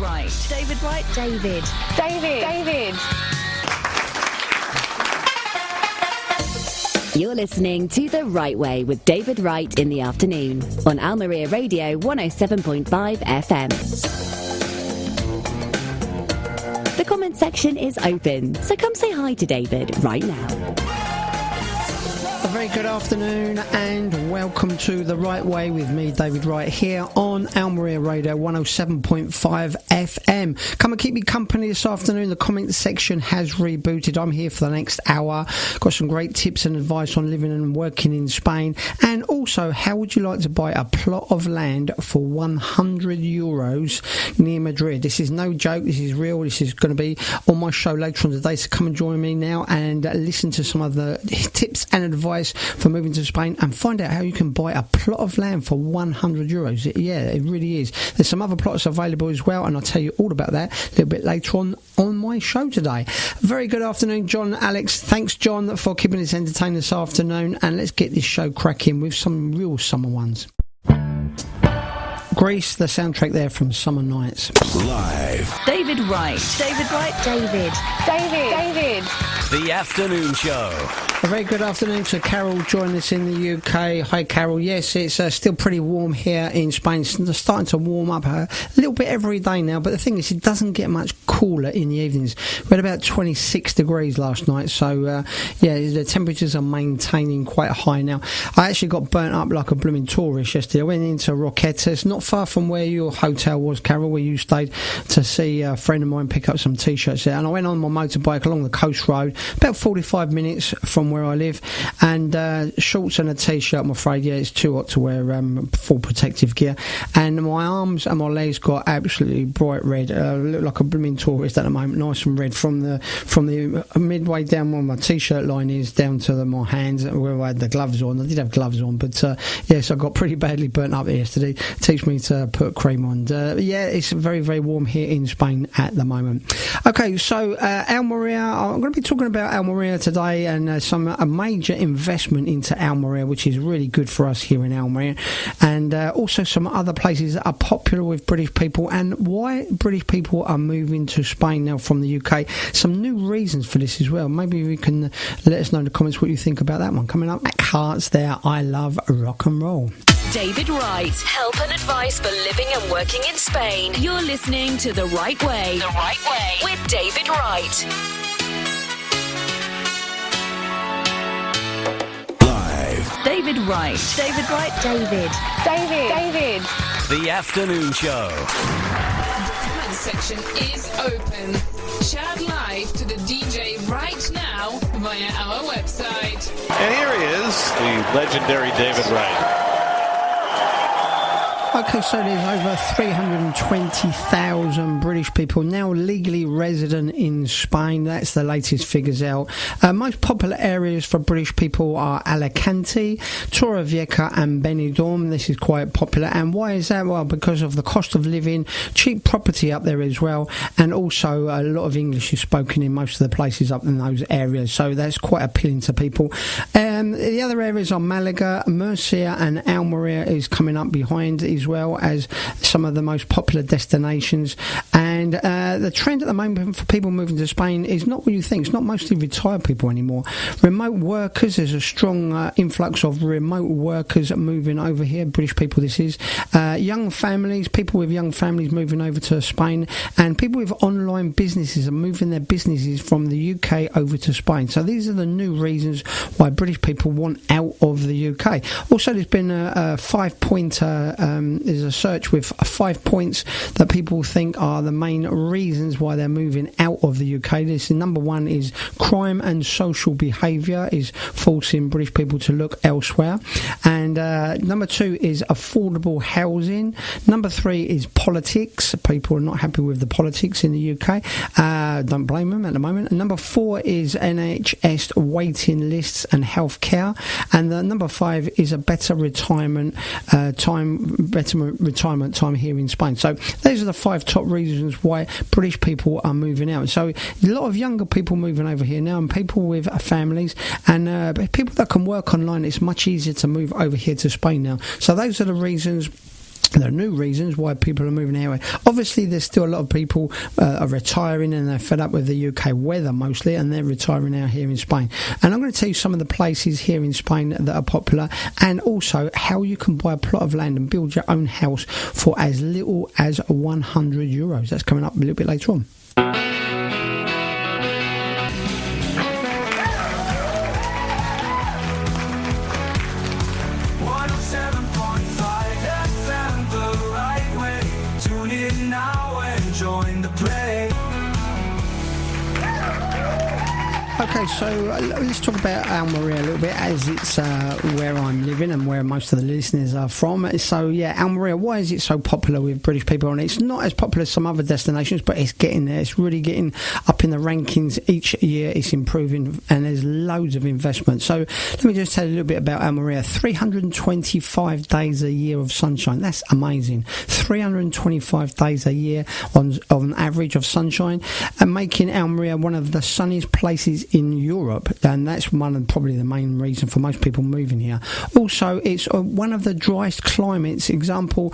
Wright. David Wright. David. You're listening to The Right Way with David Wright in the afternoon on Almería Radio 107.5 FM. The comment section is open, so come say hi to David right now. A very good afternoon and welcome to The Right Way with me, David Wright, here on Almería Radio 107.5 FM. Come and keep me company this afternoon. The comment section has rebooted. I'm here for the next hour. Got some great tips and advice on living and working in Spain. And also, how would you like to buy a plot of land for €100 near Madrid? This is no joke. This is real. This is going to be on my show later on today. So come and join me now and listen to some of the tips and advice for moving to Spain and find out how you can buy a plot of land for €100. Yeah, it really is. There's some other plots available as well, and I'll tell you all about that a little bit later on my show today. Very good afternoon, John, Alex. Thanks, John, for keeping us entertained this afternoon, and let's get this show cracking with some real summer ones. Greece, the soundtrack there from Summer Nights. Live. David Wright. David Wright. David. The afternoon show. A very good afternoon to Carol joining us in the UK. Hi, Carol. Yes, it's still pretty warm here in Spain. It's starting to warm up a little bit every day now, but the thing is, it doesn't get much cooler in the evenings. We had about 26 degrees last night, so yeah, the temperatures are maintaining quite high now. I actually got burnt up like a blooming tourist yesterday. I went into Roquetas, not far from where your hotel was, Carol, where you stayed, to see a friend of mine pick up some T-shirts there. And I went on my motorbike along the coast road, about 45 minutes from where I live, and shorts and a T-shirt, I'm afraid. Yeah, it's too hot to wear full protective gear. And my arms and my legs got absolutely bright red. Look like a blooming tourist at the moment, nice and red from the midway down where my T-shirt line is down to my hands where I had the gloves on. I did have gloves on, but yes, I got pretty badly burnt up yesterday. Teach me to put cream on. Yeah, it's very, very warm here in Spain at the moment. Okay, so Almería, I'm going to be talking about Almería today and a major investment into Almería, which is really good for us here in Almería, and also some other places that are popular with British people and why British people are moving to Spain now from the UK. Some new reasons for this as well. Maybe you can let us know in the comments what you think about that one. Coming up, Mac Hart's there. I love rock and roll. David Wright. Help and advice for living and working in Spain. You're listening to The Right Way. The Right Way with David Wright. Live. David Wright. David Wright. David. The afternoon show. The comment section is open. Chat live to the DJ right now via our website. And here he is, the legendary David Wright. Okay, so there's over 320,000 British people now legally resident in Spain. That's the latest figures out. Most popular areas for British people are Alicante, Torrevieja and Benidorm. This is quite popular. And why is that? Well, because of the cost of living, cheap property up there as well, and also a lot of English is spoken in most of the places up in those areas. So that's quite appealing to people. The other areas are Malaga, Murcia and Almería is coming up behind as well as some of the most popular destinations. And the trend at the moment for people moving to Spain is not what you think. It's not mostly retired people anymore. Remote workers, there's a strong influx of remote workers moving over here. British people, this is. Young families, people with young families moving over to Spain, and people with online businesses are moving their businesses from the UK over to Spain. So these are the new reasons why British people want out of the UK. Also, there's been a 5-point there's a search with 5 points that people think are the main reasons why they're moving out of the UK. This number one is crime and social behaviour is forcing British people to look elsewhere. And number two is affordable housing. Number three is politics. People are not happy with the politics in the UK. Don't blame them at the moment. And number four is NHS waiting lists and healthcare. And number five is a better retirement time here in Spain. So those are the 5 top reasons why British people are moving out. So a lot of younger people moving over here now, and people with families, and people that can work online. It's much easier to move over here to Spain now. So those are the reasons There are new reasons why people are moving here. Obviously, there's still a lot of people are retiring and they're fed up with the UK weather mostly, and they're retiring out here in Spain. And I'm going to tell you some of the places here in Spain that are popular, and also how you can buy a plot of land and build your own house for as little as €100. That's coming up a little bit later on. Okay, so let's talk about Almería a little bit, as it's where I'm living and where most of the listeners are from. So, yeah, Almería, why is it so popular with British people? And it's not as popular as some other destinations, but it's getting there. It's really getting up in the rankings each year. It's improving, and there's loads of investment. So let me just tell you a little bit about Almería. 325 days a year of sunshine. That's amazing. 325 days a year on average of sunshine, and making Almería one of the sunniest places in Europe, and that's probably the main reason for most people moving here. Also, it's one of the driest climates. Example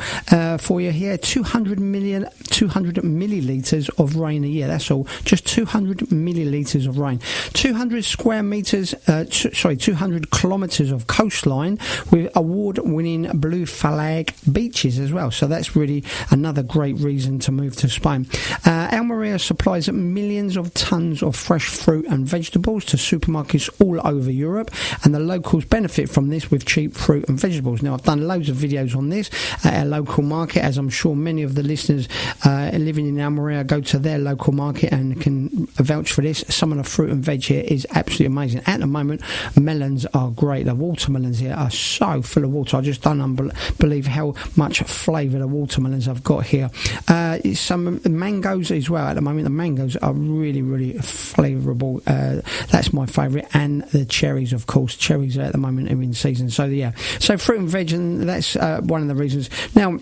for you here: 200 millilitres of rain a year. That's all. Just 200 millilitres of rain. 200 kilometres of coastline with award-winning blue flag beaches as well. So that's really another great reason to move to Spain. Almería supplies millions of tons of fresh fruit and vegetables to supermarkets all over Europe, and the locals benefit from this with cheap fruit and vegetables. Now, I've done loads of videos on this at our local market, as I'm sure many of the listeners living in Almería go to their local market and can vouch for this. Some of the fruit and veg here is absolutely amazing. At the moment, melons are great. The watermelons here are so full of water. I just don't believe how much flavour the watermelons I've got here. Some mangoes as well. At the moment, the mangoes are really, really flavourable. That's my favourite, and the cherries, of course. Cherries at the moment are in season. So yeah, so fruit and veg, and that's one of the reasons. Now,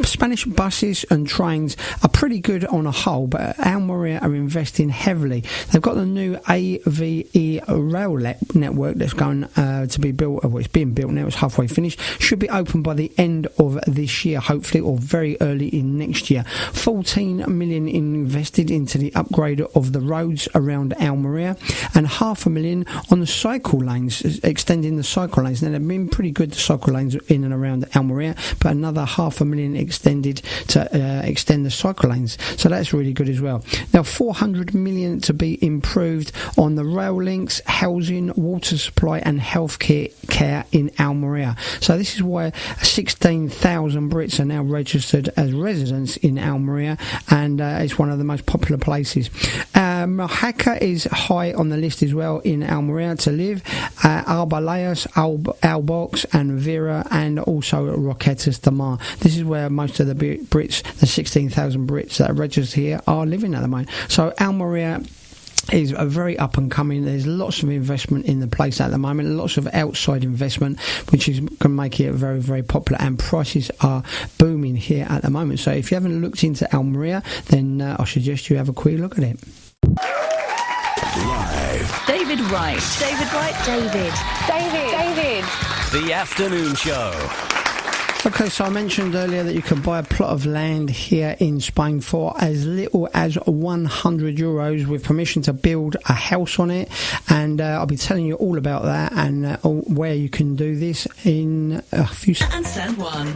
Spanish buses and trains are pretty good on a whole, but Almería are investing heavily. They've got the new AVE rail network that's going to be built. Well, it's being built now. It's halfway finished. Should be open by the end of this year, hopefully, or very early in next year. 14 million invested into the upgrade of the roads around Almería, and $500,000 on the cycle lanes, extending the cycle lanes. Now, they've been pretty good, the cycle lanes in and around Almería, but another $500,000 extended to extend the cycle lanes, so that's really good as well. Now, 400 million to be improved on the rail links, housing, water supply and healthcare in Almería. So this is why 16,000 Brits are now registered as residents in Almería, and it's one of the most popular places. Mojaca is high on the list as well in Almería to live. Arbeláez, Albox and Vera, and also Roquetas de Mar. This is where most of the Brits, the 16,000 Brits that are registered here, are living at the moment. So Almería is a very up and coming. There's lots of investment in the place at the moment, lots of outside investment, which is going to make it very, very popular, and prices are booming here at the moment. So if you haven't looked into Almería, then I suggest you have a quick look at it. Live. David Wright. David. The Afternoon Show. Okay, so I mentioned earlier that you can buy a plot of land here in Spain for as little as €100 with permission to build a house on it, and I'll be telling you all about that and where you can do this in a few seconds. And San Juan.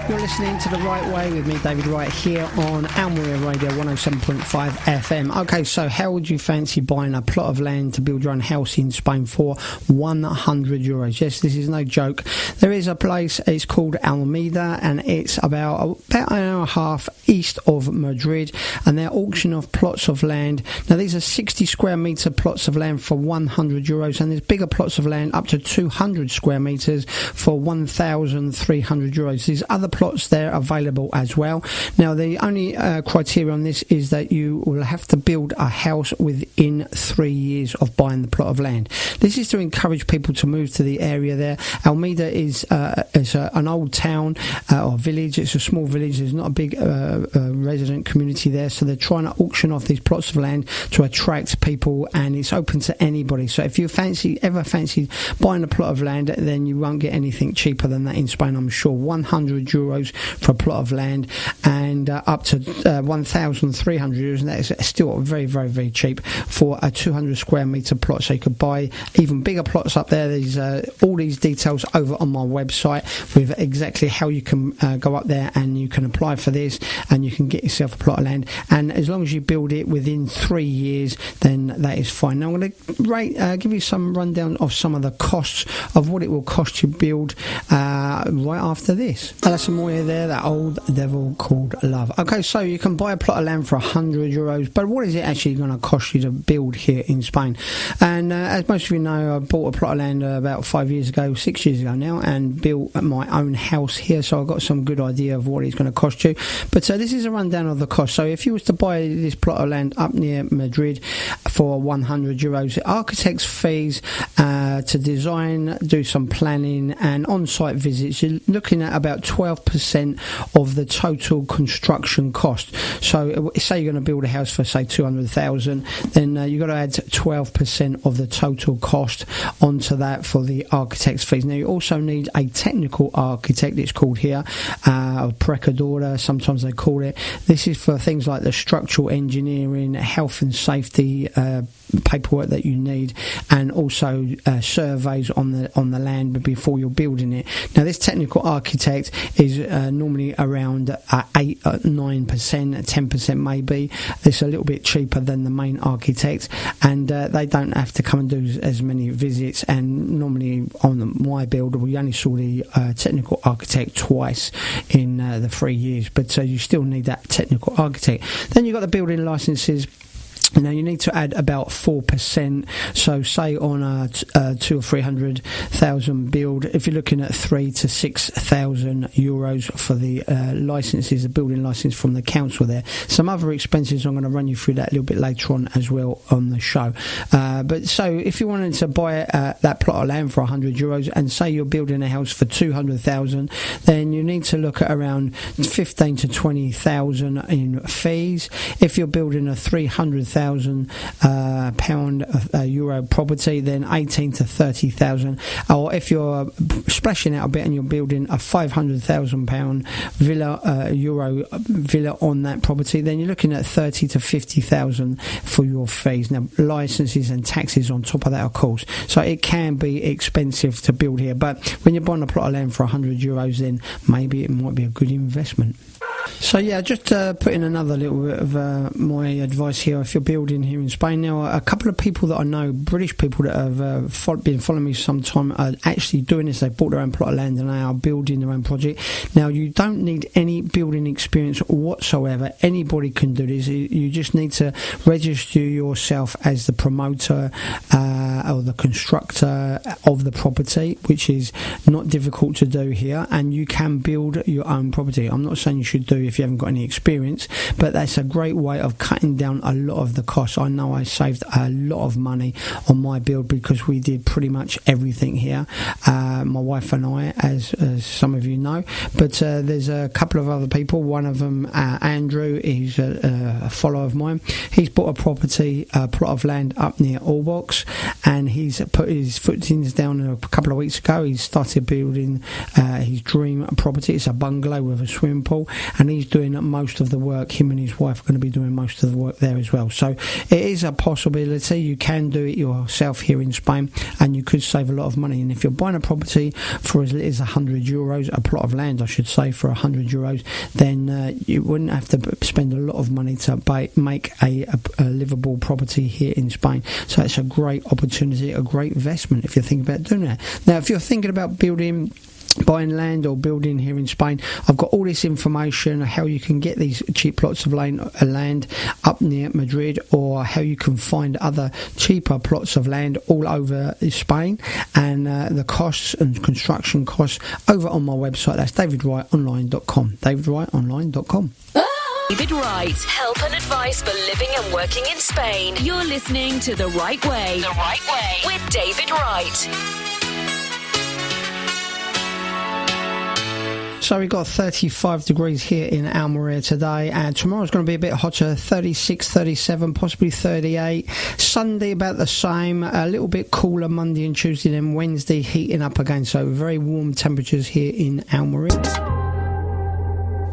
You're listening to The Right Way with me, David Wright, here on Almería Radio 107.5 FM. Okay, so how would you fancy buying a plot of land to build your own house in Spain for €100? Yes, this is no joke. There is a place, it's called Almería, and it's about an hour and a half east of Madrid, and they're auctioning off plots of land. Now, these are 60 square metre plots of land for €100, and there's bigger plots of land up to 200 square metres for €1,300. These other plots plots there available as well. Now, the only criteria on this is that you will have to build a house within 3 years of buying the plot of land. This is to encourage people to move to the area there. Almería is an old town or village. It's a small village. There's not a big resident community there, so they're trying to auction off these plots of land to attract people, and it's open to anybody. So if you ever fancy buying a plot of land, then you won't get anything cheaper than that in Spain, I'm sure. €100 for a plot of land, and up to 1,300 euros, and that is still very, very, very cheap for a 200 square metre plot. So you could buy even bigger plots up there. There's all these details over on my website with exactly how you can go up there and you can apply for this, and you can get yourself a plot of land, and as long as you build it within 3 years, then that is fine. Now I'm going to give you some rundown of some of the costs of what it will cost to build right after this. That's some more there, that old devil called love. Okay, so you can buy a plot of land for €100, but what is it actually going to cost you to build here in Spain? And as most of you know, I bought a plot of land about 6 years ago now, and built my own house here, so I've got some good idea of what it's going to cost you. But this is a rundown of the cost. So if you was to buy this plot of land up near Madrid for €100, architect's fees to design, do some planning and on-site visits, you're looking at about 12% of the total construction cost. So say you're going to build a house for say 200,000, then you've got to add 12% of the total cost onto that for the architect's fees. Now you also need a technical architect, it's called here, precadora, sometimes they call it. This is for things like the structural engineering, health and safety paperwork that you need, and also surveys on the land before you're building it. Now this technical architect is normally around 8-9%, 10% maybe. It's a little bit cheaper than the main architect, and they don't have to come and do as many visits. And normally on my build we only saw the technical architect twice in the 3 years, but you still need that technical architect. Then you've got the building licenses. Now you need to add about 4%. So say on a 200,000 or 300,000 build, if you're looking at 3,000 to 6,000 euros for the licenses, the building license from the council there. Some other expenses, I'm going to run you through that a little bit later on as well on the show. But so if you wanted to buy that plot of land for €100, and say you're building a house for 200,000, then you need to look at around 15 to 20,000 in fees. If you're building a 300,000 euro property, then 18 to 30,000. Or if you're splashing out a bit and you're building a £500,000 euro villa on that property, then you're looking at 30 to 50,000 for your fees. Now licenses and taxes on top of that, of course, so it can be expensive to build here, but when you're buying a plot of land for €100, then maybe it might be a good investment. So yeah, just put in another little bit of my advice here if you're building here in Spain. Now a couple of people that I know, British people that have been following me some time, are actually doing this. They bought their own plot of land and they are building their own project. Now you don't need any building experience whatsoever. Anybody can do this. You just need to register yourself as the promoter or the constructor of the property, which is not difficult to do here, and you can build your own property. I'm not saying you should do if you haven't got any experience, but that's a great way of cutting down a lot of the costs. I know I saved a lot of money on my build because we did pretty much everything here, my wife and I, as some of you know. But there's a couple of other people. One of them, Andrew, he's a follower of mine. He's bought a property, a plot of land up near Allbox, and he's put his footings down a couple of weeks ago. He started building his dream property. It's a bungalow with a swimming pool, and he's doing most of the work. Him and his wife are going to be doing most of the work there as well. So it is a possibility. You can do it yourself here in Spain, and you could save a lot of money. And if you're buying a property for as little as €100, a plot of land I should say, for €100, then you wouldn't have to spend a lot of money to make a livable property here in Spain. So it's a great opportunity, a great investment if you're thinking about doing that. Now if you're thinking about building buying land or building here in Spain. I've got all this information, how you can get these cheap plots of land up near Madrid, or how you can find other cheaper plots of land all over Spain, and the costs and construction costs over on my website. That's davidwrightonline.com. davidwrightonline.com. David Wright, help and advice for living and working in Spain. You're listening to The Right Way. The Right Way with David Wright. So we've got 35 degrees here in Almería today, and tomorrow's going to be a bit hotter, 36, 37, possibly 38. Sunday about the same, a little bit cooler Monday and Tuesday, then Wednesday heating up again. So very warm temperatures here in Almería.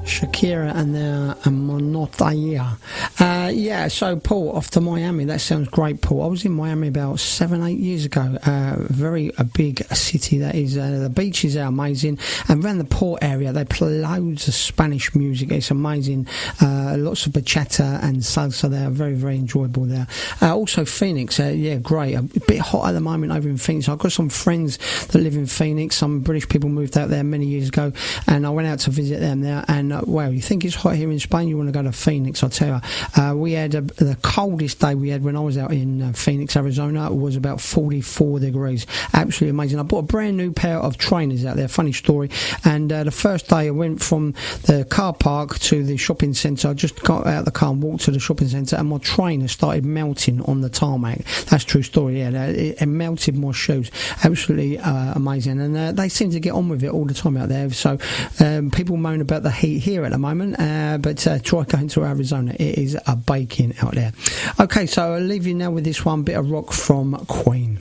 Shakira and their Monotaya. So Paul, off to Miami. That sounds great, Paul. I was in Miami about 7-8 years ago. A big city that is. The beaches are amazing, and around the port area they play loads of Spanish music. It's amazing. Lots of bachata and salsa there. Very, very enjoyable there. Also Phoenix. Great. A bit hot at the moment over in Phoenix. I've got some friends that live in Phoenix. Some British people moved out there many years ago, and I went out to visit them there. And you think it's hot here in Spain, you want to go to Phoenix, I'll tell you. We had the coldest day we had when I was out in Phoenix, Arizona, was about 44 degrees. Absolutely amazing. I bought a brand new pair of trainers out there, funny story, and the first day I went from the car park to the shopping centre. I just got out of the car and walked to the shopping centre, and my trainer started melting on the tarmac. That's a true story, yeah. It melted my shoes. Absolutely amazing. And they seem to get on with it all the time out there. So people moan about the heat here at the moment, but try going to Arizona. It is a baking out there. Okay, so I'll leave you now with this one bit of rock from Queen.